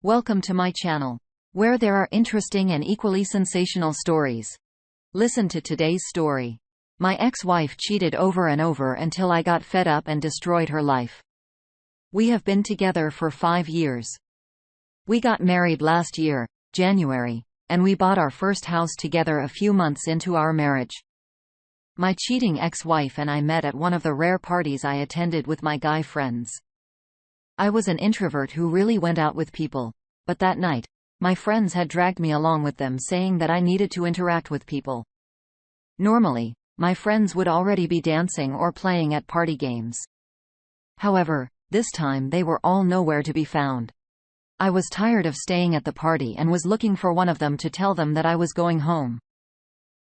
Welcome to my channel, where there are interesting and equally sensational stories. Listen to today's story. My ex-wife cheated over and over until I got fed up and destroyed her life. We have been together for 5 years. We got married last year, January, and we bought our first house together a few months into our marriage. My cheating ex-wife and I met at one of the rare parties I attended with my guy friends. I was an introvert who really went out with people, but that night, my friends had dragged me along with them, saying that I needed to interact with people. Normally, my friends would already be dancing or playing at party games. However, this time they were all nowhere to be found. I was tired of staying at the party and was looking for one of them to tell them that I was going home.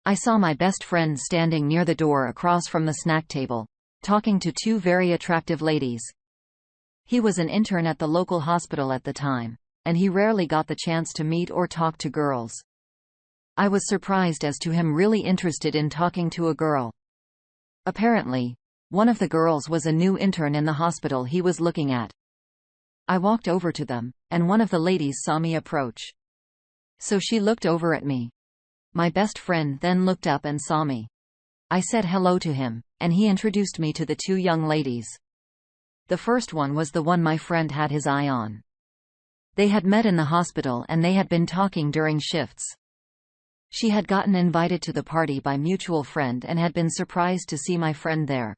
I saw my best friend standing near the door across from the snack table, talking to 2 very attractive ladies. He was an intern at the local hospital at the time, and he rarely got the chance to meet or talk to girls. I was surprised as to him really interested in talking to a girl. Apparently, one of the girls was a new intern in the hospital he was looking at. I walked over to them, and one of the ladies saw me approach. So she looked over at me. My best friend then looked up and saw me. I said hello to him, and he introduced me to the 2 young ladies. The first one was the one my friend had his eye on. They had met in the hospital and they had been talking during shifts. She had gotten invited to the party by mutual friend and had been surprised to see my friend there.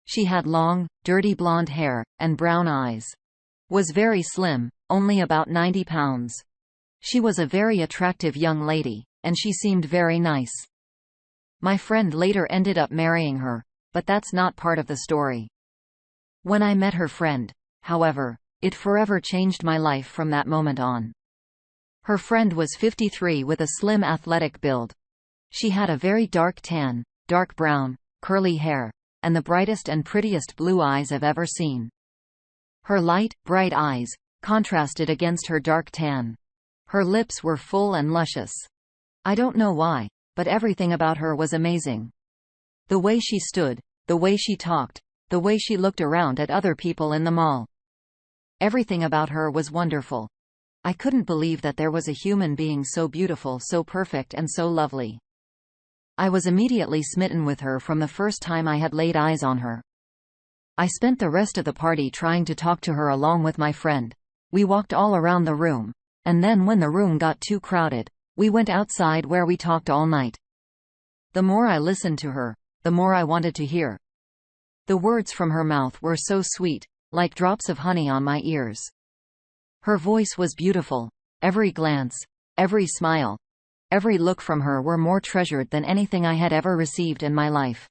She had long, dirty blonde hair, and brown eyes. Was very slim, only about 90 pounds. She was a very attractive young lady, and she seemed very nice. My friend later ended up marrying her, but that's not part of the story. When I met her friend, however, it forever changed my life from that moment on. Her friend was 53 with a slim athletic build. She had a very dark tan, dark brown, curly hair, and the brightest and prettiest blue eyes I've ever seen. Her light, bright eyes contrasted against her dark tan. Her lips were full and luscious. I don't know why, but everything about her was amazing. The way she stood, the way she talked, the way she looked around at other people in the mall. Everything about her was wonderful. I couldn't believe that there was a human being so beautiful, so perfect, and so lovely. I was immediately smitten with her from the first time I had laid eyes on her. I spent the rest of the party trying to talk to her along with my friend. We walked all around the room, and then when the room got too crowded, we went outside where we talked all night. The more I listened to her, the more I wanted to hear. The words from her mouth were so sweet, like drops of honey on my ears. Her voice was beautiful. Every glance, every smile, every look from her were more treasured than anything I had ever received in my life.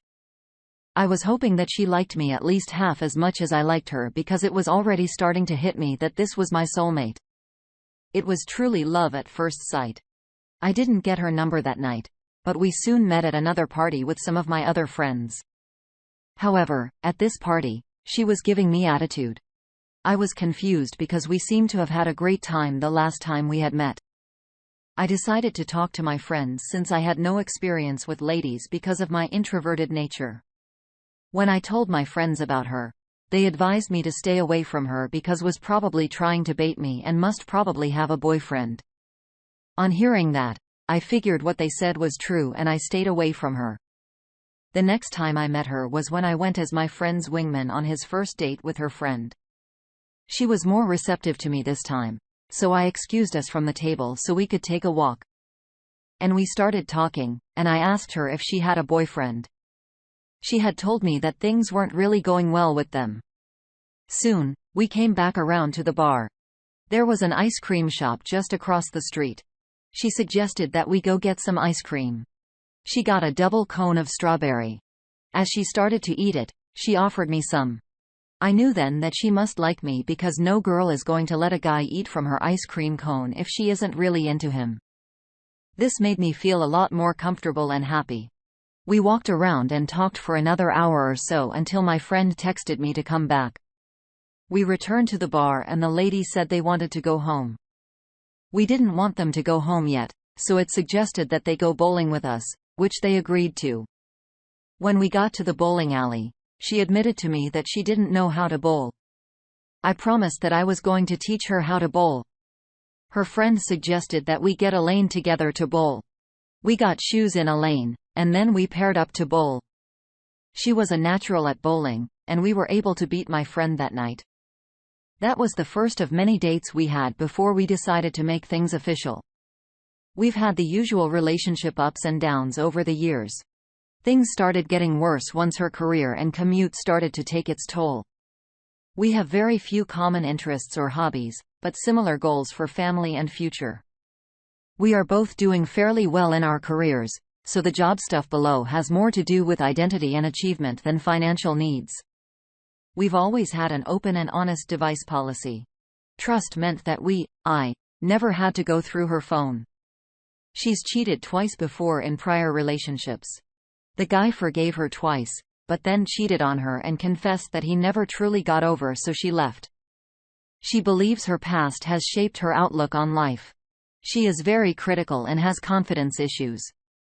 I was hoping that she liked me at least half as much as I liked her, because it was already starting to hit me that this was my soulmate. It was truly love at first sight. I didn't get her number that night, but we soon met at another party with some of my other friends. However, at this party, she was giving me attitude. I was confused because we seemed to have had a great time the last time we had met. I decided to talk to my friends since I had no experience with ladies because of my introverted nature. When I told my friends about her, they advised me to stay away from her because was probably trying to bait me and must probably have a boyfriend. On hearing that, I figured what they said was true and I stayed away from her. The next time I met her was when I went as my friend's wingman on his first date with her friend. She was more receptive to me this time, so I excused us from the table so we could take a walk. And we started talking, and I asked her if she had a boyfriend. She had told me that things weren't really going well with them. Soon, we came back around to the bar. There was an ice cream shop just across the street. She suggested that we go get some ice cream. She got a double cone of strawberry. As she started to eat it, she offered me some. I knew then that she must like me because no girl is going to let a guy eat from her ice cream cone if she isn't really into him. This made me feel a lot more comfortable and happy. We walked around and talked for another hour or so until my friend texted me to come back. We returned to the bar and the lady said they wanted to go home. We didn't want them to go home yet, so it suggested that they go bowling with us, which they agreed to. When we got to the bowling alley, she admitted to me that she didn't know how to bowl. I promised that I was going to teach her how to bowl. Her friend suggested that we get Elaine together to bowl. We got shoes in Elaine, and then we paired up to bowl. She was a natural at bowling, and we were able to beat my friend that night. That was the first of many dates we had before we decided to make things official. We've had the usual relationship ups and downs over the years. Things started getting worse once her career and commute started to take its toll. We have very few common interests or hobbies, but similar goals for family and future. We are both doing fairly well in our careers, so the job stuff below has more to do with identity and achievement than financial needs. We've always had an open and honest device policy. Trust meant that I never had to go through her phone. She's cheated twice before in prior relationships. The guy forgave her twice, but then cheated on her and confessed that he never truly got over, so she left. She believes her past has shaped her outlook on life. She is very critical and has confidence issues.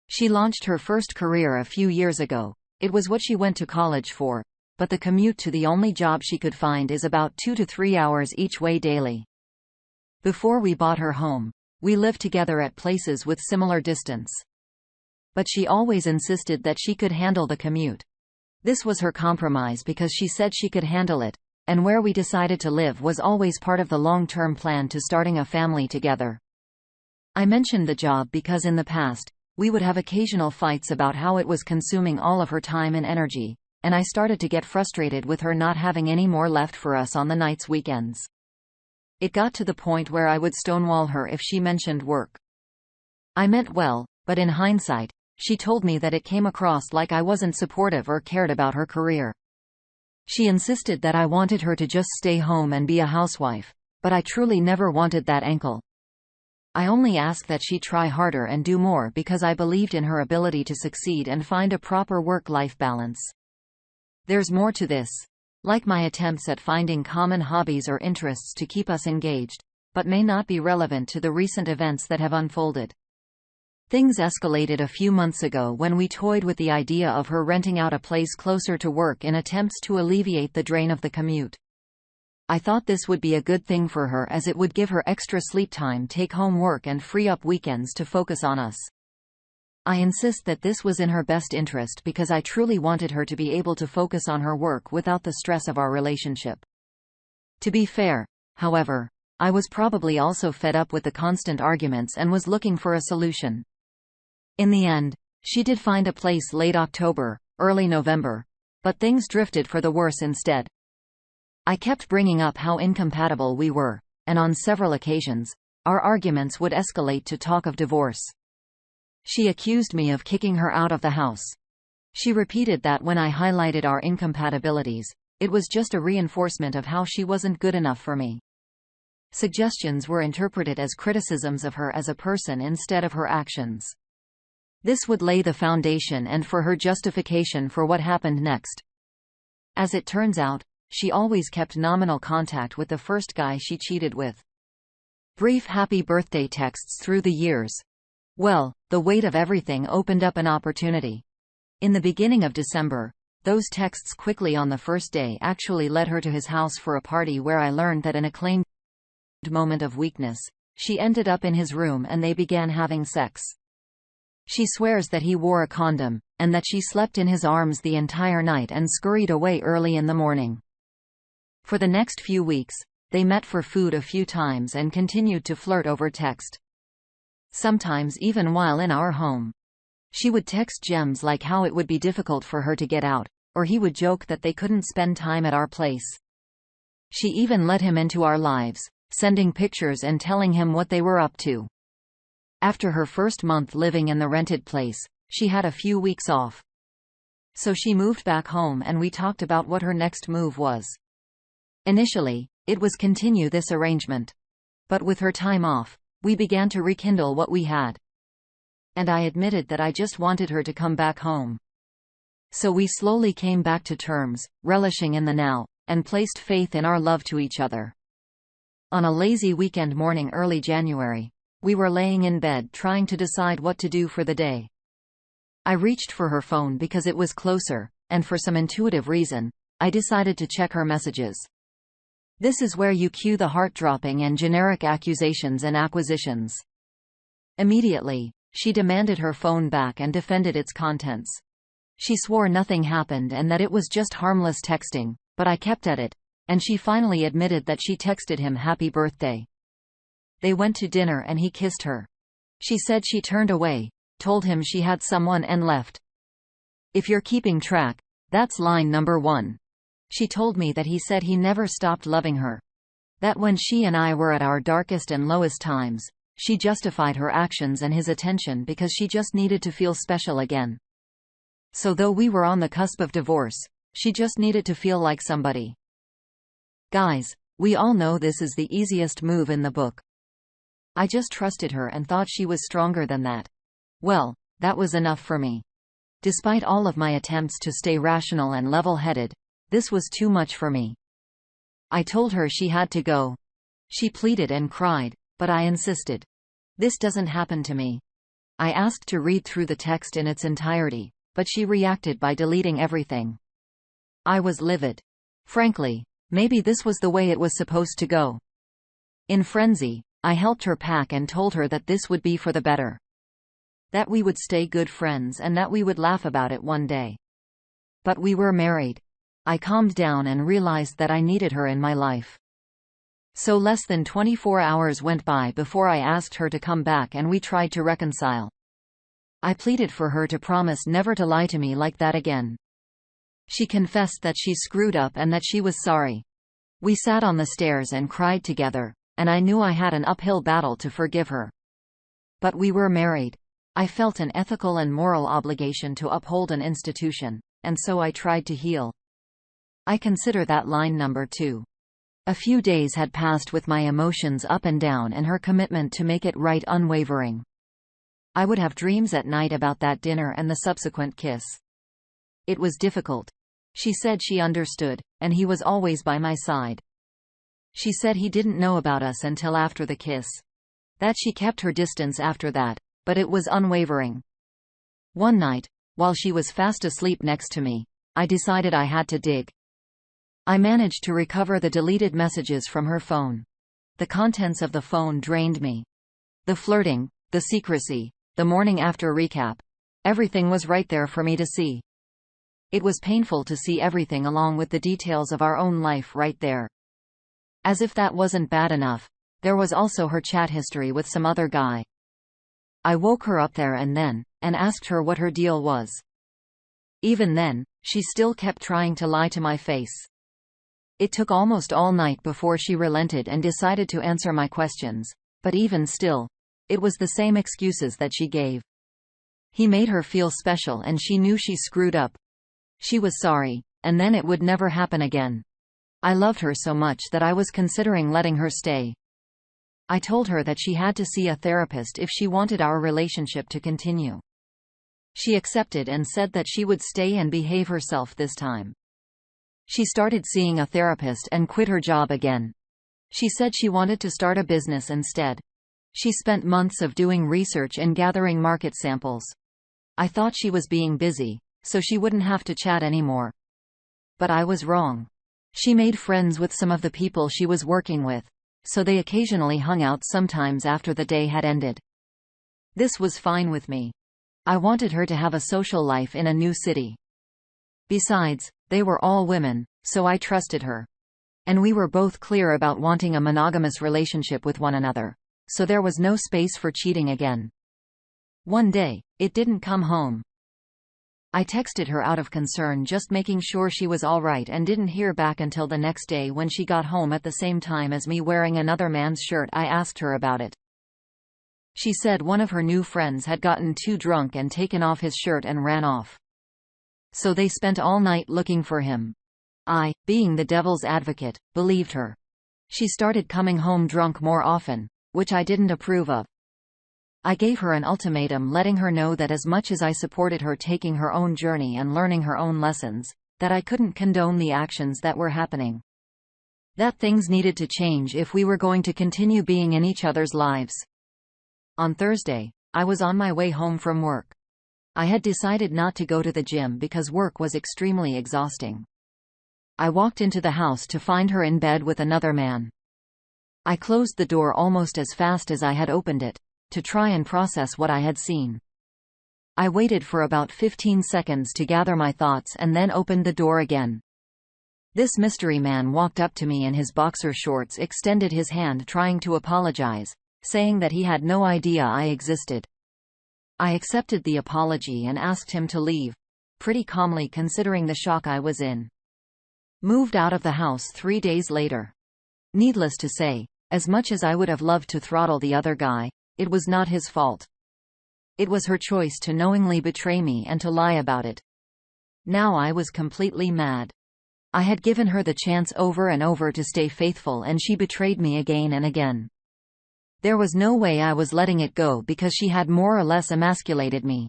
She launched her first career a few years ago. It was what she went to college for, but the commute to the only job she could find is about 2 to 3 hours each way daily. Before we bought her home, we lived together at places with similar distance. But she always insisted that she could handle the commute. This was her compromise because she said she could handle it, and where we decided to live was always part of the long-term plan to starting a family together. I mentioned the job because in the past, we would have occasional fights about how it was consuming all of her time and energy, and I started to get frustrated with her not having any more left for us on the nights weekends. It got to the point where I would stonewall her if she mentioned work. I meant well, but in hindsight, she told me that it came across like I wasn't supportive or cared about her career. She insisted that I wanted her to just stay home and be a housewife, but I truly never wanted that ankle. I only asked that she try harder and do more because I believed in her ability to succeed and find a proper work-life balance. There's more to this. Like my attempts at finding common hobbies or interests to keep us engaged, but may not be relevant to the recent events that have unfolded. Things escalated a few months ago when we toyed with the idea of her renting out a place closer to work in attempts to alleviate the drain of the commute. I thought this would be a good thing for her as it would give her extra sleep time, take-home work, and free up weekends to focus on us. I insist that this was in her best interest because I truly wanted her to be able to focus on her work without the stress of our relationship. To be fair, however, I was probably also fed up with the constant arguments and was looking for a solution. In the end, she did find a place late October, early November, but things drifted for the worse instead. I kept bringing up how incompatible we were, and on several occasions, our arguments would escalate to talk of divorce. She accused me of kicking her out of the house. She repeated that when I highlighted our incompatibilities, it was just a reinforcement of how she wasn't good enough for me. Suggestions were interpreted as criticisms of her as a person instead of her actions. This would lay the foundation and for her justification for what happened next. As it turns out, she always kept nominal contact with the first guy she cheated with. Brief happy birthday texts through the years. Well, the weight of everything opened up an opportunity. In the beginning of December, those texts quickly on the first day actually led her to his house for a party where I learned that in a claimed moment of weakness, she ended up in his room and they began having sex. She swears that he wore a condom, and that she slept in his arms the entire night and scurried away early in the morning. For the next few weeks, they met for food a few times and continued to flirt over text. Sometimes even while in our home. She would text gems like how it would be difficult for her to get out, or he would joke that they couldn't spend time at our place. She even let him into our lives, sending pictures and telling him what they were up to. After her first month living in the rented place, she had a few weeks off. So she moved back home and we talked about what her next move was. Initially, it was continue this arrangement. But with her time off, we began to rekindle what we had. And I admitted that I just wanted her to come back home. So we slowly came back to terms, relishing in the now, and placed faith in our love to each other. On a lazy weekend morning early January, we were laying in bed trying to decide what to do for the day. I reached for her phone because it was closer, and for some intuitive reason, I decided to check her messages. This is where you cue the heart-dropping and generic accusations and acquisitions. Immediately, she demanded her phone back and defended its contents. She swore nothing happened and that it was just harmless texting, but I kept at it, and she finally admitted that she texted him happy birthday. They went to dinner and he kissed her. She said she turned away, told him she had someone and left. If you're keeping track, that's line number 1. She told me that he said he never stopped loving her. That when she and I were at our darkest and lowest times, she justified her actions and his attention because she just needed to feel special again. So though we were on the cusp of divorce, she just needed to feel like somebody. Guys, we all know this is the easiest move in the book. I just trusted her and thought she was stronger than that. Well, that was enough for me. Despite all of my attempts to stay rational and level-headed, this was too much for me. I told her she had to go. She pleaded and cried, but I insisted. This doesn't happen to me. I asked to read through the text in its entirety, but she reacted by deleting everything. I was livid. Frankly, maybe this was the way it was supposed to go. In frenzy, I helped her pack and told her that this would be for the better. That we would stay good friends and that we would laugh about it one day. But we were married. I calmed down and realized that I needed her in my life. So less than 24 hours went by before I asked her to come back and we tried to reconcile. I pleaded for her to promise never to lie to me like that again. She confessed that she screwed up and that she was sorry. We sat on the stairs and cried together, and I knew I had an uphill battle to forgive her. But we were married. I felt an ethical and moral obligation to uphold an institution, and so I tried to heal. I consider that line number 2. A few days had passed with my emotions up and down and her commitment to make it right unwavering. I would have dreams at night about that dinner and the subsequent kiss. It was difficult. She said she understood, and he was always by my side. She said he didn't know about us until after the kiss. That she kept her distance after that, but it was unwavering. One night, while she was fast asleep next to me, I decided I had to dig. I managed to recover the deleted messages from her phone. The contents of the phone drained me. The flirting, the secrecy, the morning after recap. Everything was right there for me to see. It was painful to see everything along with the details of our own life right there. As if that wasn't bad enough, there was also her chat history with some other guy. I woke her up there and then, and asked her what her deal was. Even then, she still kept trying to lie to my face. It took almost all night before she relented and decided to answer my questions, but even still, it was the same excuses that she gave. He made her feel special and she knew she screwed up. She was sorry, and then it would never happen again. I loved her so much that I was considering letting her stay. I told her that she had to see a therapist if she wanted our relationship to continue. She accepted and said that she would stay and behave herself this time. She started seeing a therapist and quit her job again. She said she wanted to start a business instead. She spent months of doing research and gathering market samples. I thought she was being busy, so she wouldn't have to chat anymore. But I was wrong. She made friends with some of the people she was working with, so they occasionally hung out sometimes after the day had ended. This was fine with me. I wanted her to have a social life in a new city. Besides, they were all women, so I trusted her. And we were both clear about wanting a monogamous relationship with one another, so there was no space for cheating again. One day, it didn't come home. I texted her out of concern, just making sure she was all right, and didn't hear back until the next day when she got home at the same time as me wearing another man's shirt. I asked her about it. She said one of her new friends had gotten too drunk and taken off his shirt and ran off. So they spent all night looking for him. I, being the devil's advocate, believed her. She started coming home drunk more often, which I didn't approve of. I gave her an ultimatum, letting her know that as much as I supported her taking her own journey and learning her own lessons, that I couldn't condone the actions that were happening. That things needed to change if we were going to continue being in each other's lives. On Thursday, I was on my way home from work. I had decided not to go to the gym because work was extremely exhausting. I walked into the house to find her in bed with another man. I closed the door almost as fast as I had opened it, to try and process what I had seen. I waited for about 15 seconds to gather my thoughts and then opened the door again. This mystery man walked up to me in his boxer shorts, extended his hand trying to apologize, saying that he had no idea I existed. I accepted the apology and asked him to leave, pretty calmly considering the shock I was in. Moved out of the house 3 days later. Needless to say, as much as I would have loved to throttle the other guy, it was not his fault. It was her choice to knowingly betray me and to lie about it. Now I was completely mad. I had given her the chance over and over to stay faithful, and she betrayed me again and again. There was no way I was letting it go because she had more or less emasculated me.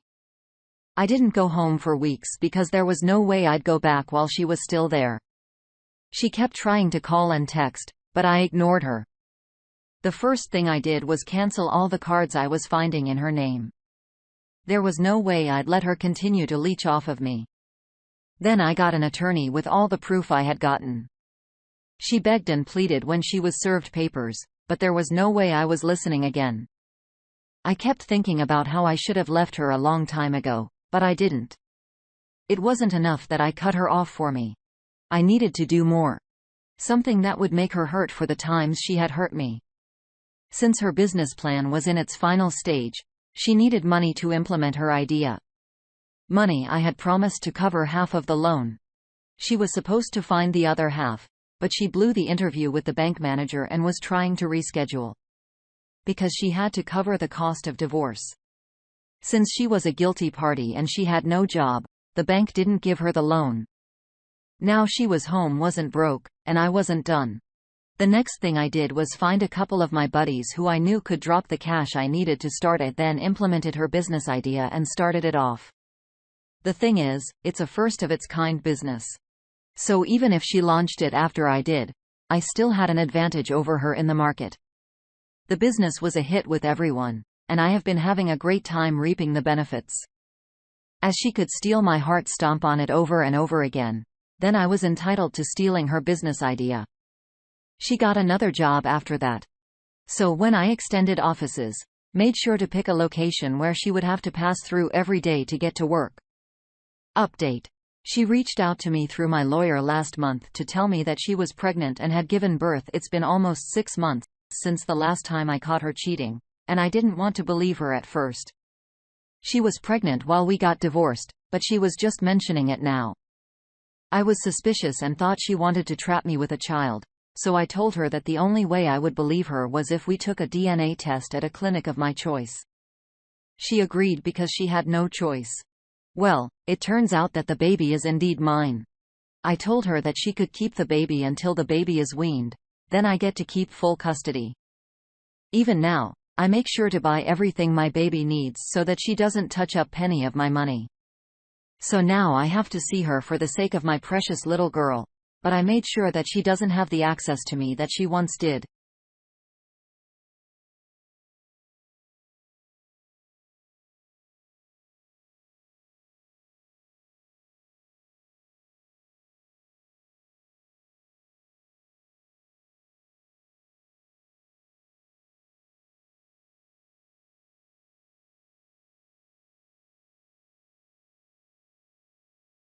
I didn't go home for weeks because there was no way I'd go back while she was still there. She kept trying to call and text, but I ignored her. The first thing I did was cancel all the cards I was finding in her name. There was no way I'd let her continue to leech off of me. Then I got an attorney with all the proof I had gotten. She begged and pleaded when she was served papers, but there was no way I was listening again. I kept thinking about how I should have left her a long time ago, but I didn't. It wasn't enough that I cut her off for me. I needed to do more. Something that would make her hurt for the times she had hurt me. Since her business plan was in its final stage, she needed money to implement her idea. Money I had promised to cover half of the loan. She was supposed to find the other half, but she blew the interview with the bank manager and was trying to reschedule. Because she had to cover the cost of divorce. Since she was a guilty party and she had no job, the bank didn't give her the loan. Now she was home, wasn't broke, and I wasn't done. The next thing I did was find a couple of my buddies who I knew could drop the cash I needed to start it, then implemented her business idea and started it off. The thing is, it's a first-of-its-kind business. So even if she launched it after I did, I still had an advantage over her in the market. The business was a hit with everyone, and I have been having a great time reaping the benefits. As she could steal my heart, stomp on it over and over again, then I was entitled to stealing her business idea. She got another job after that. So when I extended offices, made sure to pick a location where she would have to pass through every day to get to work. Update. She reached out to me through my lawyer last month to tell me that she was pregnant and had given birth. It's been almost 6 months since the last time I caught her cheating, and I didn't want to believe her at first. She was pregnant while we got divorced, but she was just mentioning it now. I was suspicious and thought she wanted to trap me with a child, so I told her that the only way I would believe her was if we took a DNA test at a clinic of my choice. She agreed because she had no choice. Well, it turns out that the baby is indeed mine. I told her that she could keep the baby until the baby is weaned, then I get to keep full custody. Even now, I make sure to buy everything my baby needs so that she doesn't touch a penny of my money. So now I have to see her for the sake of my precious little girl, but I made sure that she doesn't have the access to me that she once did.